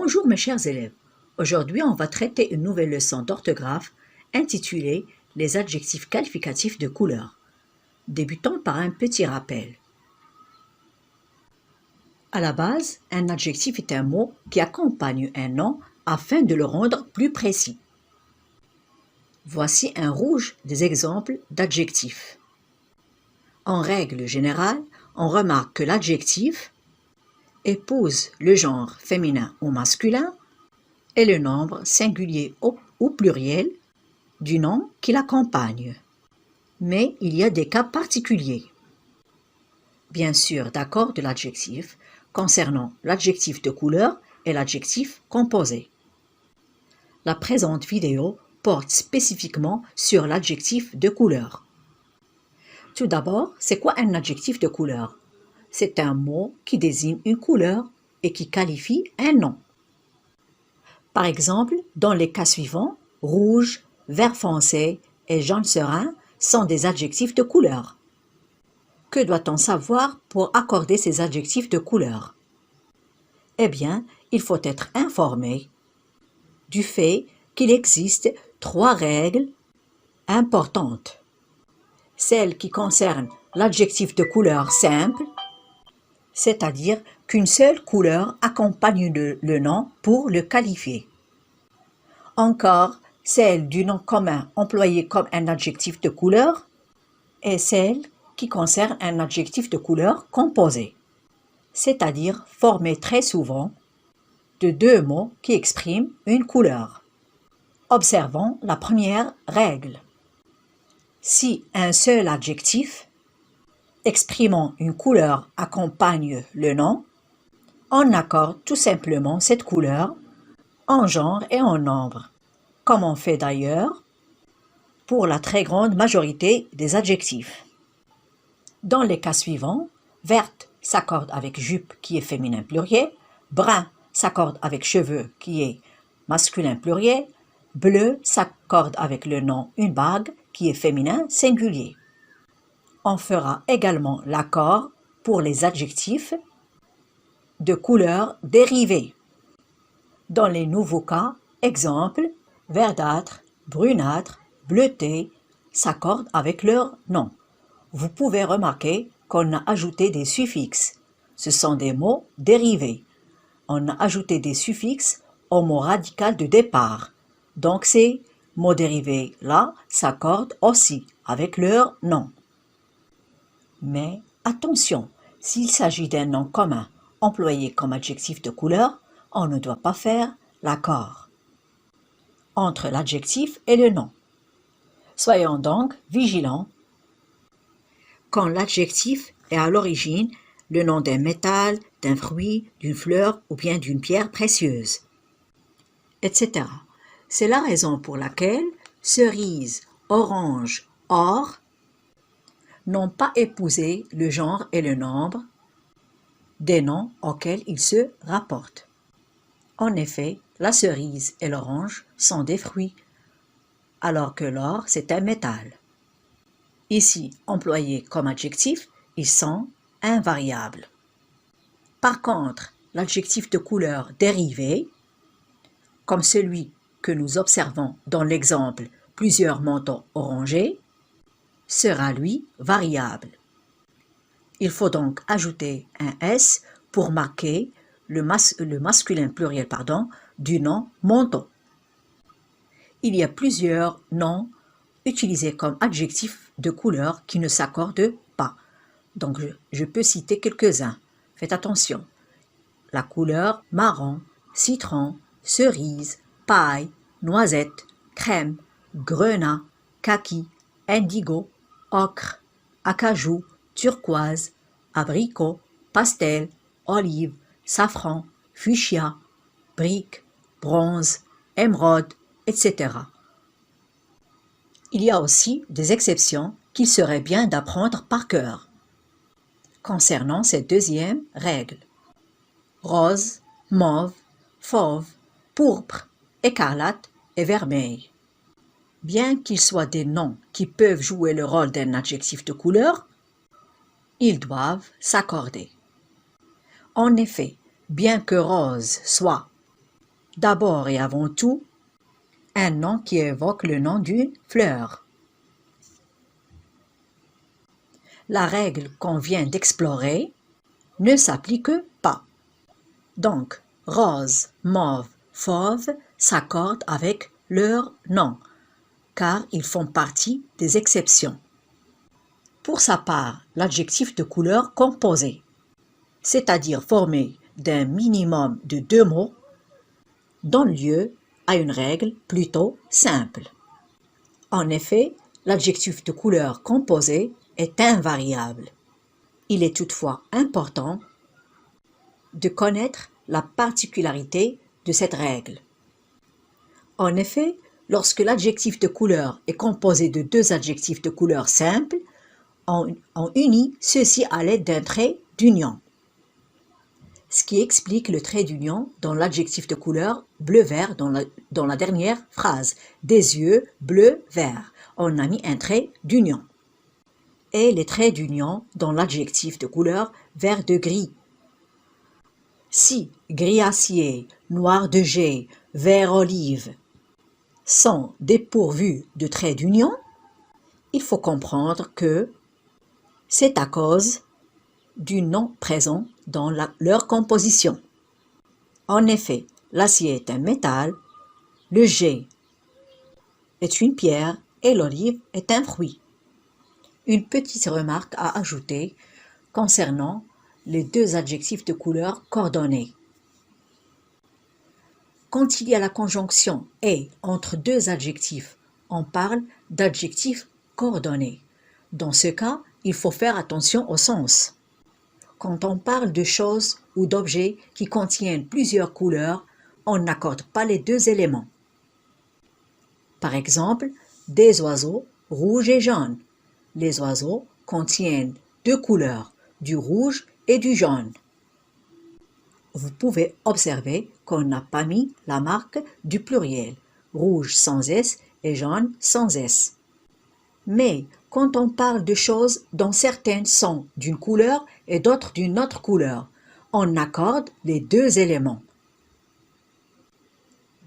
Bonjour mes chers élèves. Aujourd'hui, on va traiter une nouvelle leçon d'orthographe intitulée Les adjectifs qualificatifs de couleur. Débutons par un petit rappel. À la base, un adjectif est un mot qui accompagne un nom afin de le rendre plus précis. Voici un rouge des exemples d'adjectifs. En règle générale, on remarque que l'adjectif épouse le genre féminin ou masculin et le nombre singulier ou pluriel du nom qui l'accompagne. Mais il y a des cas particuliers. Bien sûr, d'accord de l'adjectif concernant l'adjectif de couleur et l'adjectif composé. La présente vidéo porte spécifiquement sur l'adjectif de couleur. Tout d'abord, c'est quoi un adjectif de couleur? C'est un mot qui désigne une couleur et qui qualifie un nom. Par exemple, dans les cas suivants, rouge, vert foncé et jaune serein sont des adjectifs de couleur. Que doit-on savoir pour accorder ces adjectifs de couleur? Eh bien, il faut être informé du fait qu'il existe 3 règles importantes. Celle qui concerne l'adjectif de couleur simple, c'est-à-dire qu'une seule couleur accompagne le nom pour le qualifier. Encore, celle du nom commun employé comme un adjectif de couleur et celle qui concerne un adjectif de couleur composé, c'est-à-dire formé très souvent de 2 mots qui expriment une couleur. Observons la première règle. Si un seul adjectif exprimant une couleur accompagne le nom, on accorde tout simplement cette couleur en genre et en nombre, comme on fait d'ailleurs pour la très grande majorité des adjectifs. Dans les cas suivants, verte s'accorde avec jupe qui est féminin pluriel, brun s'accorde avec cheveux qui est masculin pluriel, bleu s'accorde avec le nom une bague qui est féminin singulier. On fera également l'accord pour les adjectifs de couleur dérivée. Dans les nouveaux cas, exemple, verdâtre, brunâtre, bleuté s'accordent avec leur nom. Vous pouvez remarquer qu'on a ajouté des suffixes. Ce sont des mots dérivés. On a ajouté des suffixes au mot radical de départ. Donc ces mots dérivés-là s'accordent aussi avec leur nom. Mais attention, s'il s'agit d'un nom commun employé comme adjectif de couleur, on ne doit pas faire l'accord entre l'adjectif et le nom. Soyons donc vigilants quand l'adjectif est à l'origine le nom d'un métal, d'un fruit, d'une fleur ou bien d'une pierre précieuse, etc. C'est la raison pour laquelle cerise, orange, or n'ont pas épousé le genre et le nombre des noms auxquels ils se rapportent. En effet, la cerise et l'orange sont des fruits, alors que l'or, c'est un métal. Ici, employés comme adjectif, ils sont invariables. Par contre, l'adjectif de couleur dérivé, comme celui que nous observons dans l'exemple « plusieurs manteaux orangés », sera lui variable. Il faut donc ajouter un S pour marquer le masculin pluriel du nom manteau. Il y a plusieurs noms utilisés comme adjectifs de couleur qui ne s'accordent pas. Donc je peux citer quelques-uns. Faites attention. La couleur marron, citron, cerise, paille, noisette, crème, grenat, kaki, indigo, ocre, acajou, turquoise, abricot, pastel, olive, safran, fuchsia, brique, bronze, émeraude, etc. Il y a aussi des exceptions qu'il serait bien d'apprendre par cœur. Concernant cette deuxième règle, rose, mauve, fauve, pourpre, écarlate et vermeil. Bien qu'ils soient des noms qui peuvent jouer le rôle d'un adjectif de couleur, ils doivent s'accorder. En effet, bien que rose soit d'abord et avant tout, un nom qui évoque le nom d'une fleur. La règle qu'on vient d'explorer ne s'applique pas. Donc, rose, mauve, fauve s'accordent avec leur nom, car ils font partie des exceptions. Pour sa part, l'adjectif de couleur composé, c'est-à-dire formé d'un minimum de 2 mots, donne lieu à une règle plutôt simple. En effet, l'adjectif de couleur composé est invariable. Il est toutefois important de connaître la particularité de cette règle. En effet, lorsque l'adjectif de couleur est composé de 2 adjectifs de couleur simples, on unit ceux-ci à l'aide d'un trait d'union. Ce qui explique le trait d'union dans l'adjectif de couleur bleu-vert dans la dernière phrase. Des yeux bleu-vert. On a mis un trait d'union. Et les traits d'union dans l'adjectif de couleur vert de gris. Si gris acier, noir de jet, vert olive sont dépourvus de traits d'union, il faut comprendre que c'est à cause du nom présent dans leur composition. En effet, l'acier est un métal, le jet est une pierre et l'olive est un fruit. Une petite remarque à ajouter concernant les 2 adjectifs de couleur coordonnés. Quand il y a la conjonction « et » entre 2 adjectifs, on parle d'adjectifs coordonnés. Dans ce cas, il faut faire attention au sens. Quand on parle de choses ou d'objets qui contiennent plusieurs couleurs, on n'accorde pas les 2 éléments. Par exemple, des oiseaux rouges et jaunes. Les oiseaux contiennent 2 couleurs, du rouge et du jaune. Vous pouvez observer qu'on n'a pas mis la marque du pluriel, rouge sans S et jaune sans S. Mais quand on parle de choses dont certaines sont d'une couleur et d'autres d'une autre couleur, on accorde les 2 éléments.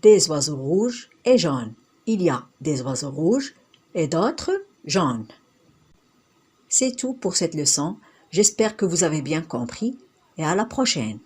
Des oiseaux rouges et jaunes. Il y a des oiseaux rouges et d'autres jaunes. C'est tout pour cette leçon. J'espère que vous avez bien compris et à la prochaine.